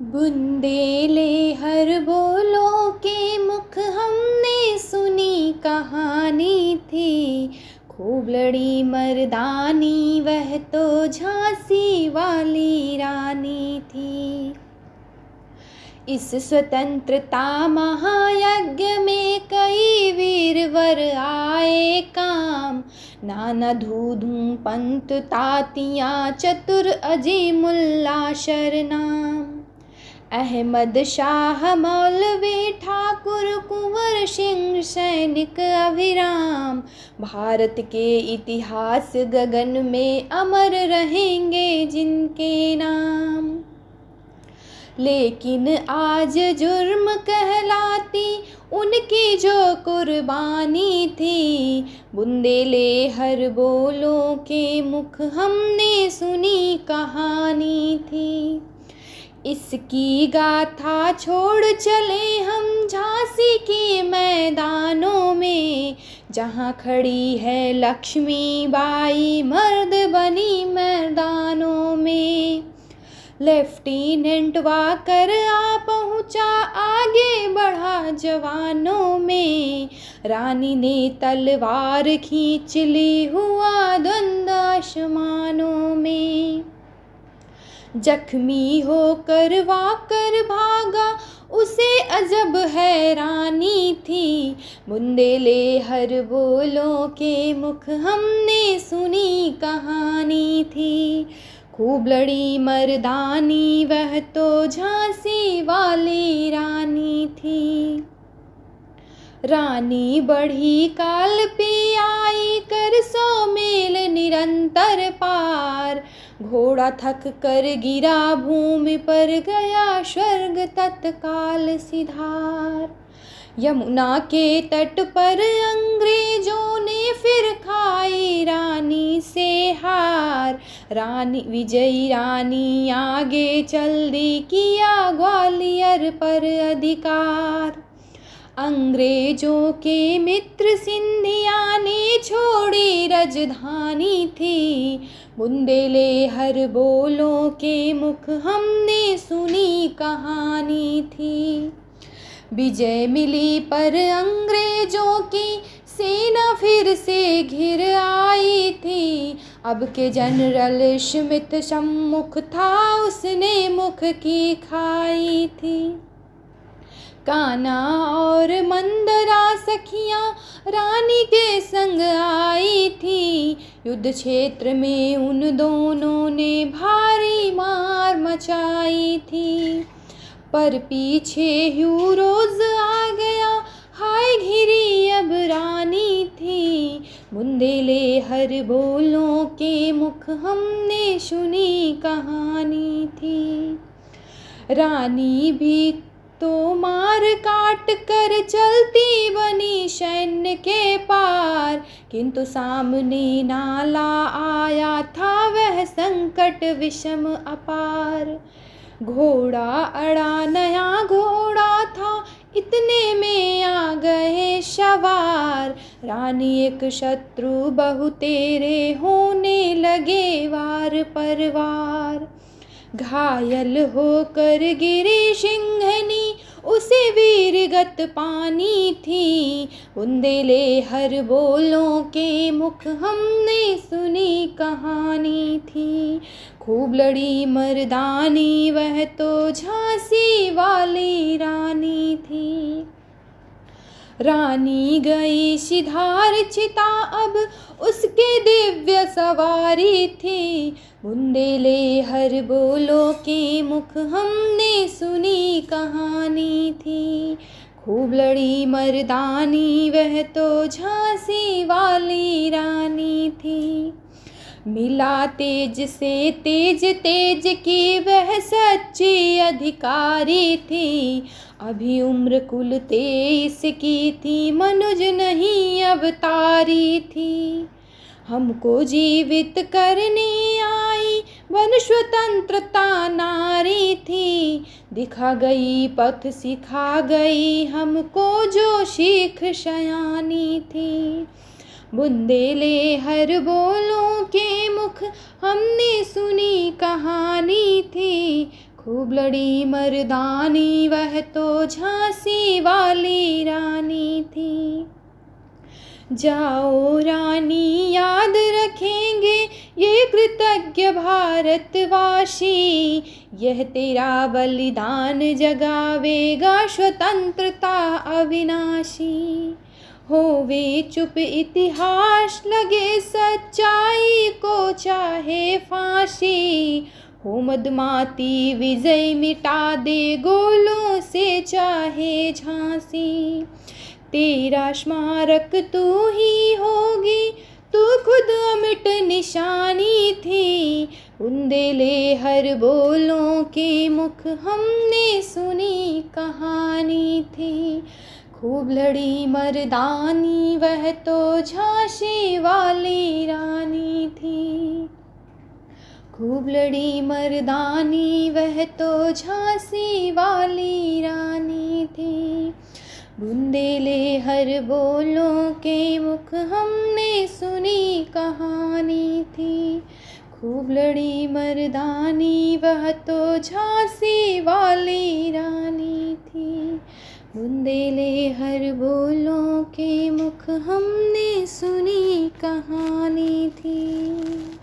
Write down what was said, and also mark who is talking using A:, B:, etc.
A: बुंदेले हर बोलों के मुख हमने सुनी कहानी थी। खूब लड़ी मर्दानी वह तो झांसी वाली रानी थी। इस स्वतंत्रता महायज्ञ में कई वीरवर आए काम। नाना धूधू पंत तातियाँ चतुर अजीमुल्ला शरनाम। अहमद शाह मौलवी ठाकुर कुंवर सिंह सैनिक अभिराम। भारत के इतिहास गगन में अमर रहेंगे जिनके नाम। लेकिन आज जुर्म कहलाती उनकी जो कुर्बानी थी। बुंदेले हर बोलों के मुख हमने सुनी कहानी थी। इसकी गाथा छोड़ चले हम झांसी के मैदानों में। जहाँ खड़ी है लक्ष्मीबाई मर्द बनी मैदानों में। लेफ्टिनेंट वाकर आ पहुँचा आगे बढ़ा जवानों में। रानी ने तलवार खींच ली हुआ द्वंद्व आसमानों में। जख्मी होकर वाकर भागा उसे अजब हैरानी थी। बुंदेले हर बोलों के मुख हमने सुनी कहानी थी। खूब लड़ी मर्दानी वह तो झांसी वाली रानी थी। रानी बढ़ी काल पे आई कर 100 मील निरंतर पार। घोड़ा थक कर गिरा भूमि पर गया स्वर्ग तत्काल सिधार। यमुना के तट पर अंग्रेजों ने फिर खाई रानी से हार। रानी विजयी रानी आगे चल दी किया ग्वालियर पर अधिकार। अंग्रेजों के मित्र सिंधिया ने छोड़ी राजधानी थी। बुंदेले हर बोलों के मुख हमने सुनी कहानी थी। विजय मिली पर अंग्रेजों की सेना फिर से घिर आई थी। अब के जनरल स्मिथ सम्मुख था उसने मुख की खाई थी। कान्हा और मंदरा सखियाँ रानी के संग आई थी। युद्ध क्षेत्र में उन दोनों ने भारी मार मचाई थी। पर पीछे ह्यूरोज आ गया हाय घिरी अब रानी थी। बुंदेले हर बोलों के मुख हमने सुनी कहानी थी। रानी भी तो मार काट कर चलती बनी सैन्य के पार। किंतु सामने नाला आया था वह संकट विषम अपार। घोड़ा अड़ा नया घोड़ा था इतने में आ गए सवार। रानी एक शत्रु बहु तेरे होने लगे वार पर वार। घायल होकर गिरी सिंघनी उसे वीरगत पानी थी। बुंदेले हर बोलों के मुख हमने सुनी कहानी थी। खूब लड़ी मर्दानी वह तो झांसी वाली रानी थी। रानी गई सिधार चिता अब उसके दिव्य सवारी थी। बुंदेले हर बोलों के मुख हमने सुनी कहानी थी। खूब लड़ी मर्दानी वह तो झांसी वाली रानी थी। मिला तेज से तेज तेज की वह सच्ची अधिकारी थी। अभी उम्र कुल 23 की थी मनुज नहीं अवतारी थी। हमको जीवित करने आई वन स्वतंत्रता नारी थी। दिखा गई पथ सिखा गई हमको जो सीख सयानी थी। बुंदेले हर बोलों के मुख हमने सुनी कहानी थी। खूब लड़ी मर्दानी वह तो झांसी वाली रानी थी। जाओ रानी याद रखेंगे ये कृतज्ञ भारतवासी, यह तेरा बलिदान जगावेगा स्वतंत्रता अविनाशी। होवे चुप इतिहास लगे सच्चाई को चाहे फांसी, हो मदमाती विजय मिटा दे गोलों से चाहे झांसी। तेरा स्मारक तू ही होगी, तू खुद अमिट निशानी थी। बुंदेले हर बोलों के मुख हमने सुनी कहानी थी। खूब लड़ी मर्दानी वह तो झांसी वाली रानी थी। खूब लड़ी मर्दानी वह तो झांसी वाली रानी थी। बुंदेले हर बोलों के मुख हमने सुनी कहानी थी। खूब लड़ी मर्दानी वह तो झांसी वाली रानी थी। बुंदेले हर बोलों के मुख हमने सुनी कहानी थी।